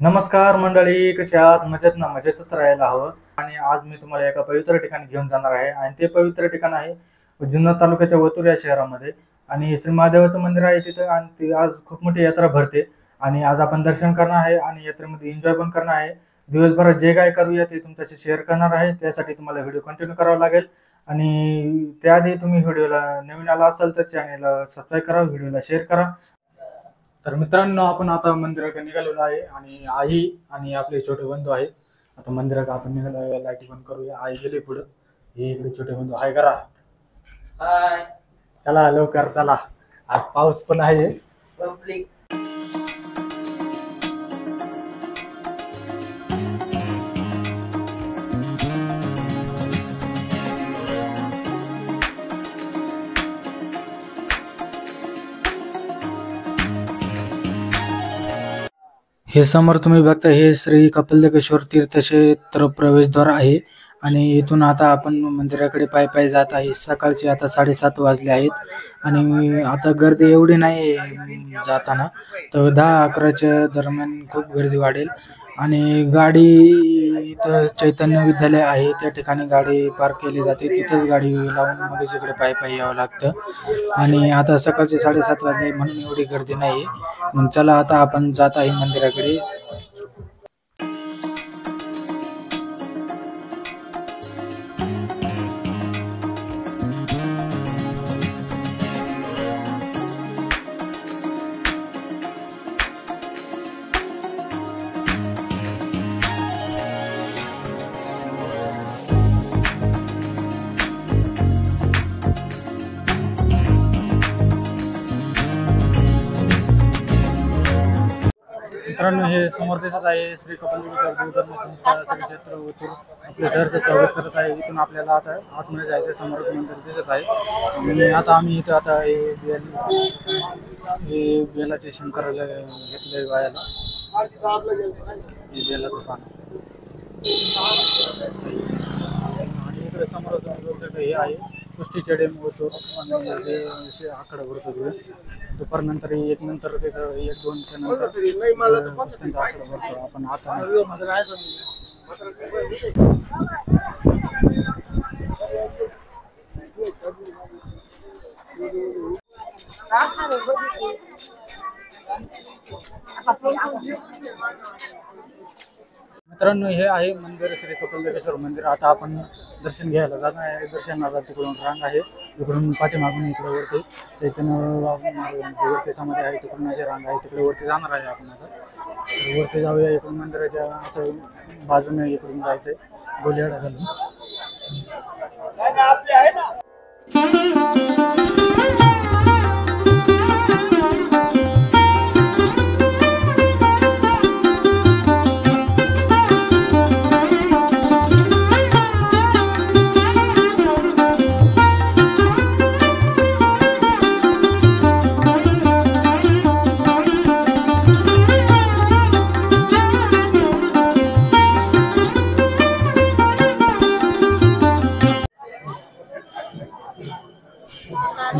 नमस्कार मंडळी, कशी आहात? मजेत ना? मजेतच राहायला हवं. आणि आज मी तुम्हाला एका पवित्र ठिकाणी घेऊन जाणार आहे आणि ते पवित्र ठिकाण आहे जुन्नर तालुक्याच्या वतूर या शहरामध्ये. आणि श्री महादेवाचं मंदिर आहे तिथं आणि ती आज खूप मोठी यात्रा भरते आणि आज आपण दर्शन करणार आहे आणि यात्रेमध्ये एन्जॉय पण करणार आहे. दिवसभरात जे काय करूया ते तुमच्याशी शेअर करणार आहे. त्यासाठी तुम्हाला व्हिडिओ कंटिन्यू करावा लागेल आणि त्याआधी तुम्ही व्हिडिओला नवीन आला असाल तर चॅनलला सबस्क्राईब करा, व्हिडिओला शेअर करा. तर मित्रांनो, आपण आता मंदिराकडे निघालेलो आहे आणि आई आणि आपले छोटे बंधू आहेत. आता मंदिराकडे आपण निघालो, लाईट बंद करूया. आई गेली पुढं, हे इकडे छोटे बंधू हाय करा. हाय, चला लवकर चला, आज पाऊस पण आहे. पब्लिक हे समोर तुम्ही बघता हे श्री कपिलदेवेश्वर तीर्थक्षेत्र प्रवेशद्वार आहे आणि इथून आता आपण मंदिराकडे पायी पायी जात आहे. सकाळचे आता 7:30 वाजले आहेत आणि आता गर्दी एवढी नाही जाताना, तर 10-11च्या दरम्यान खूप गर्दी वाढेल. आणि गाडी इथं चैतन्य विद्यालय आहे त्या ठिकाणी गाडी पार्क केली जाते, तिथंच गाडी लावून मग इकडे पायी पायी यावं लागतं. आणि आता सकाळचे 7:30 वाजले म्हणून एवढी गर्दी नाही. मग चला आता आपण जात आहे मंदिराकडे. मित्रांनो, हे समोर दिसत आहे श्री कपिलदेवेश्वर तीर्थक्षेत्र वतूर आपल्या शहराचं स्वागत करत आहे. इथून आपल्याला आता आतमध्ये जायचं. समोर मंदिर दिसत आहे आणि आता आम्ही इथं आता हे बेलाचे शंकर घेतले वायाला, हे बेलाचं पान. आणि इकडे समोर हे आहे कुस्तीचे डेम वतूर आणि आकडा भरतो तिथे. दुपारनंतर 1 नंतर 1-2च्या नंतर कुस्त्यांचा आकडा भरतो. आपण आता मित्रांनो, हे आहे मंदिर श्री कपिलदेवेश्वर मंदिर. आता आपण दर्शन घ्यायला जाणार आहे. दर्शनाला तिकडून रांग आहे, इकडून पाठीमागून इकडे वरती चैतन्य त्याच्यामध्ये आहे, तिकडून अशी रांग आहे, तिकडे वरती जाणार आहे आपण. आता वरती जाऊया. इकडून मंदिराच्या असं बाजूने इकडून जायचंय गोलीहाडा घालून.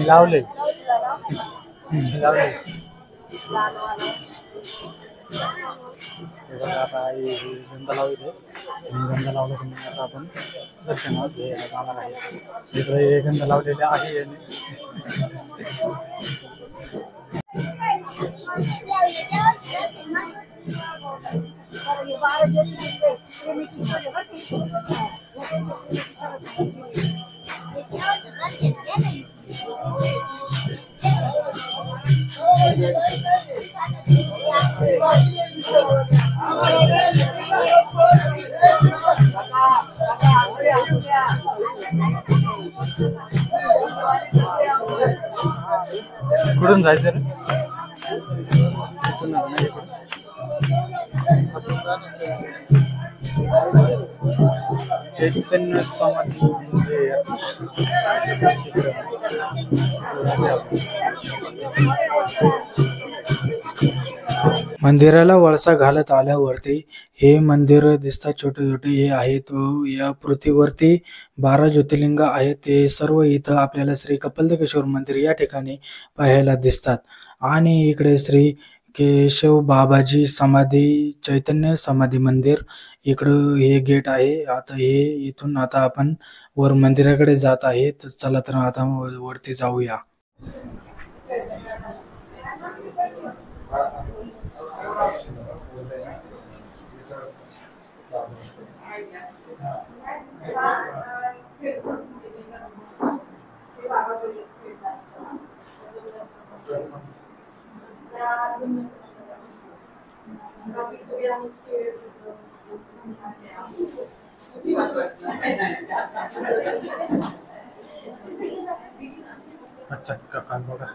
लावले लावले आता गंधा लावले. गंधा लावलं की आता आपण दर्शनात घ्यायला जाणार आहे. इकडे गंधा लावलेले आहे. इकडून जायचं रे. चैतन्य समाधी मंदिराला वळसा घालत आल्यावरती हे मंदिर दिसतात. छोटे छोटे हे आहेत. या पृथ्वीवरती 12 ज्योतिर्लिंग आहेत. ते सर्व इथं आपल्याला श्री कपिलदेवेश्वर मंदिर या ठिकाणी पाहायला दिसतात. आणि इकडे श्री केशव बाबाजी समाधी, चैतन्य समाधी मंदिर, इकडं हे गेट आहे. आता हे इथून आता आपण वर मंदिराकडे जात आहे. तर चला तर आता वरती जाऊया. अच्छा काकान बघा.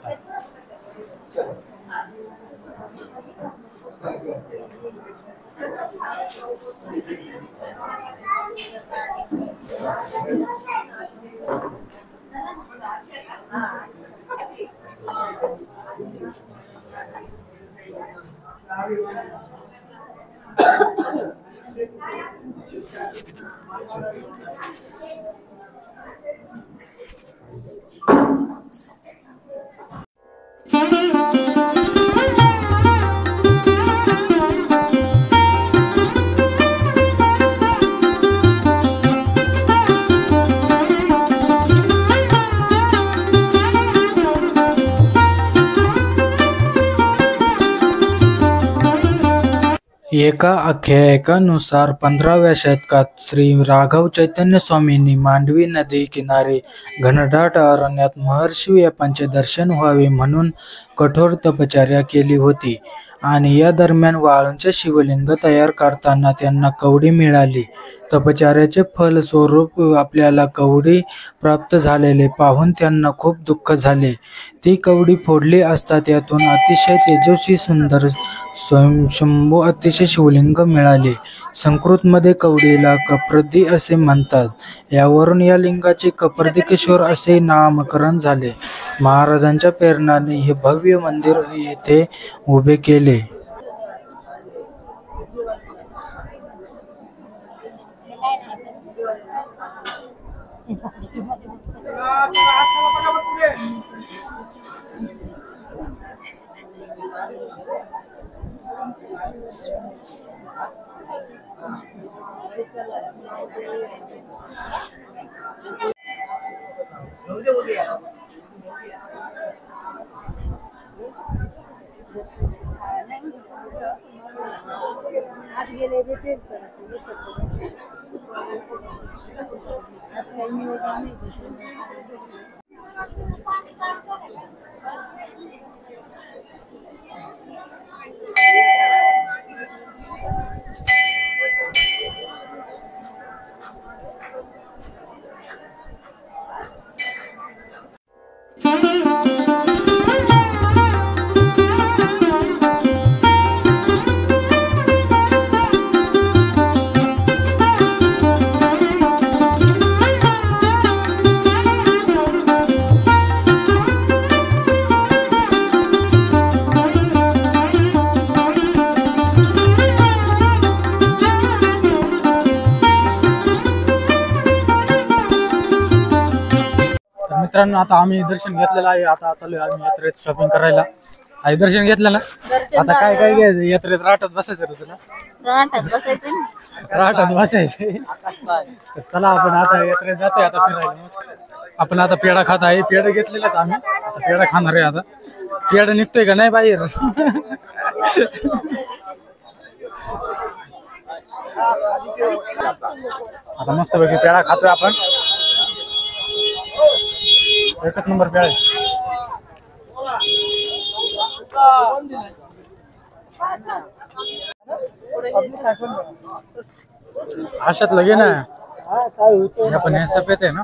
एका आख्यायिकानुसार 15व्या शतकात श्री राघव चैतन्य स्वामींनी मांडवी नदी किनारे घनदाट अरण्यात महर्षी व्यापांचे दर्शन व्हावे म्हणून कठोर तपश्चर्या केली होती. आणि या दरम्यान वाळूंचे शिवलिंग तयार करताना त्यांना कवडी मिळाली. तपश्चर्याचे फलस्वरूप आपल्याला कवडी प्राप्त झालेले पाहून त्यांना खूप दुःख झाले. ती कवडी फोडली असता त्यातून अतिशय तेजस्वी सुंदर स्वयंशंभू अतिशय शिवलिंग मिळाले. संस्कृतमध्ये कवडीला कपर्दी असे म्हणतात. यावरून या लिंगाचे कपर्दिकेश्वर असे नामकरण झाले. महाराजांच्या प्रेरणेने हे भव्य मंदिर येथे उभे केले. मित्रांनो, आता आम्ही दर्शन घेतलेलं आहे. आता चालू आम्ही यात्रेत शॉपिंग करायला. आई दर्शन घेतलं ना, आता काय काय घ्यायचं? यात्रेत राहतात बसायचं रे तुला? राहतात बसायचे. चला आपण आता यात्रेत जातोय आता फिरायला. आपण आता पेढा खात आहे. पेढा घेतलेला आम्ही, आता पेढा खाणार आहे. आता पेढा निघतोय का नाही बाहेर? आता मस्त पैकी पेढा खातोय आपण. एकच नंबर पेढा आहे. अशात लगे ना आपण हे सफेद आहे ना.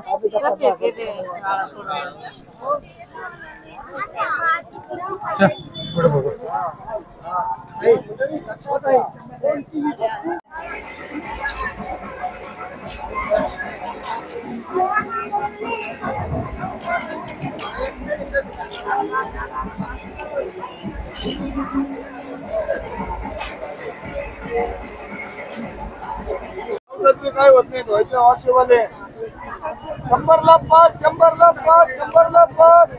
चल पुढे बघू. काय होत नाही धुवायचे वाशेवाले 100ला 5 100ला 5 100ला 5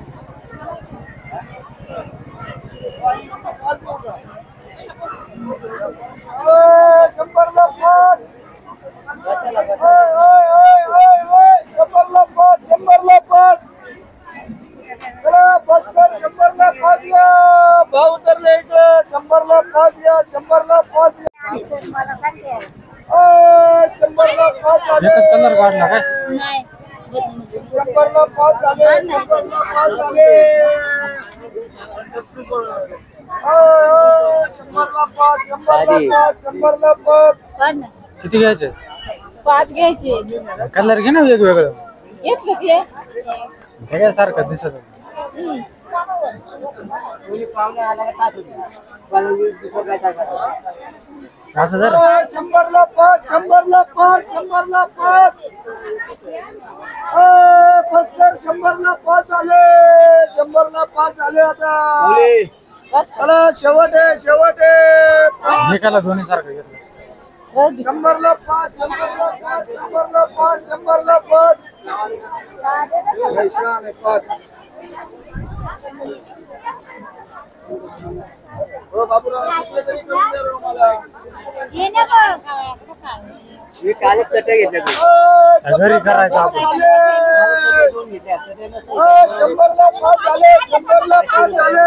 100ला 5 100ला 5 100ला 5 या भाव उतरले इकडे 100ला 5 या 100ला 5 या 100ला 5 झाले. एकच कलर काढला काय? 100ला 5 झाले 100ला 5 झाले 100ला 5 100ला 5 किती घ्यायचे? 5 घ्यायचे. कलर घे ना वेगवेगळं. घेतलं की हे काय सारखं दिसत. असं जर 100ला 5 100ला 5 100ला 5 फसकर 100ला 5 झाले 100ला 5 झाले आता चला शेवट आहे हे काला दोन्ही सारखं घेतलं. 100ला 5 100ला 5 100ला 5 100ला 5 पैसा नाही 5 हो बाबूराव कुठले तरी करून द्या रे मला ये ना बघ. मी कालच चटई घेतल्या घरी करायचं आपण. 100ला 5 झाले 100ला 5 झाले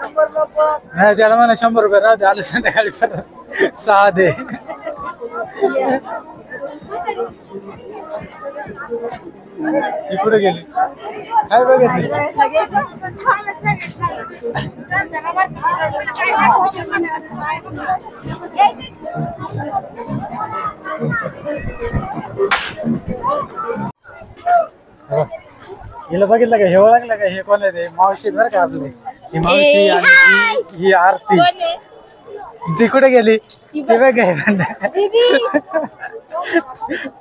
100ला 5 नाही त्याला मला 100 रुपये राहते. आलं संध्याकाळी परत 6 दे. ही कुठे गेली काय बघितली? हिला बघितलं का? हे ओळखलं का? हे कोण आहे ते? मावशी बरं का आपली. ही मावशी आणि ही आरती. ती कुठे गेली? ती बघ काय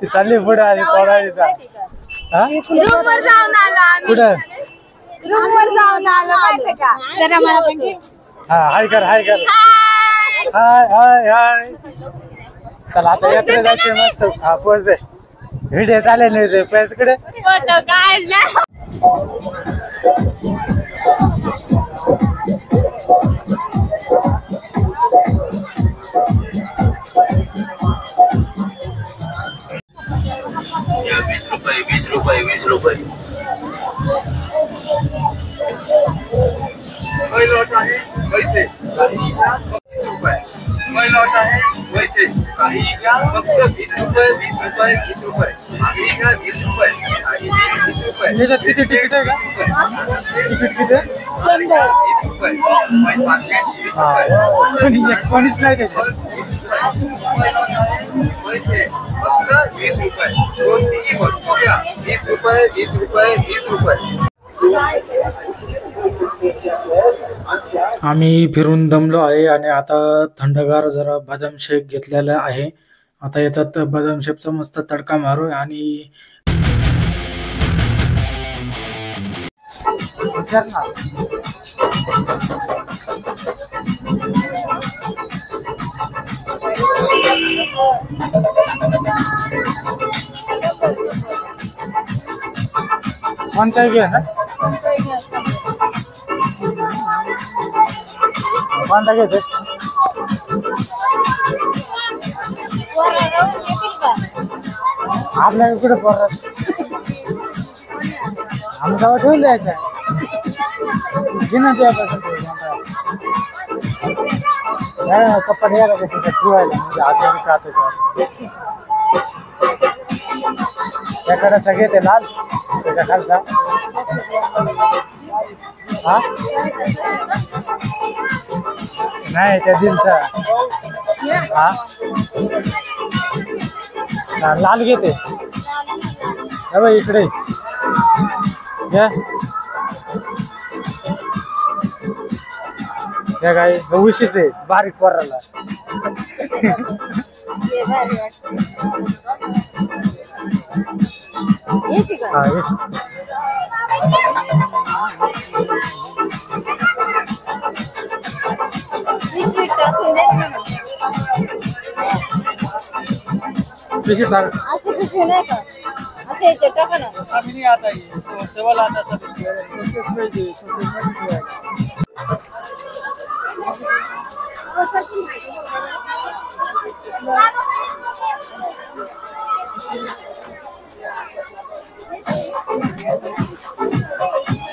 ती चालली पुढे आणि कोणाला रूम वर जाऊन आला कुठं? रूम वर जाऊन आला माहितीये का? जरा मला पण घे. हा हाय कर हाय. चला आता यात्रा जायचे मस्त. हा पोच आहे. व्हिडिओ चालेल नाही ते पैसेकडे. फोटो काढला. या 20 रुपये 20 रुपये 20 रुपये कोई लौट आहे पैसे काही घ्या 20 रुपये कोई लौट आहे पैसे काही घ्या फक्त 20 रुपये 20 रुपये 20 रुपये काही घ्या 20 रुपये काही 20 रुपये याच्यात किती तिकीट आहे का? तिकीट किती आहे? 20 रुपये हा कोणीच नाही त्याच्यात. पैसे फक्त 20 रुपये कोणतीही वस्तू घ्या 20 रुपये 20 रुपये 20 रुपये आम्ही फिरून दमलो आहे आणि आता थंडगार जरा बदाम शेक घेतलेला आहे. आता याच्यात बदाम शेकचा मस्त तडका मारू आणि कोणताही घे ना. कोणता घेते? आपल्याकडे कुठे परत आम्ही गावात ठेवून द्यायचं आहे. कपडे यायला का तिथे ठेवायला म्हणजे आधी खातो त्याकडे सगळे ते लाल त्याच्या खालचा हा नाही त्या दिलचा हा लाल घेते इकडे घ्या या काय उशीच आहे बारीक पोराला. हा, ये. पिशवी टाक.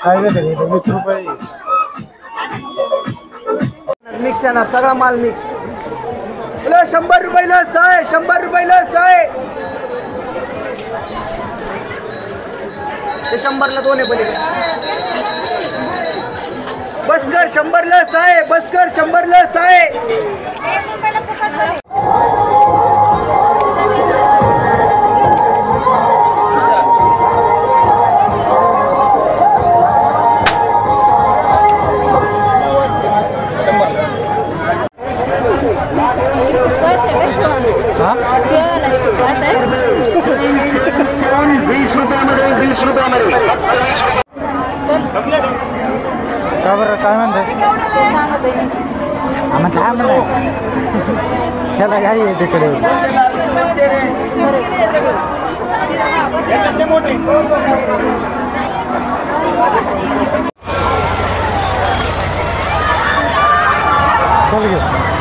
काय घेते 20 रुपये. मिक्स येणार सगळा माल मिक्स. 100 रुपयाला 6, 100 रुपयाला 6. ते 100ला 2 आहे पलीकडे. बसकर 100ला 6, बसकर 100ला 6. का बरं काय म्हणतात आम्हाला काय म्हणतात त्याला काय आहे तिकडे. चल घे.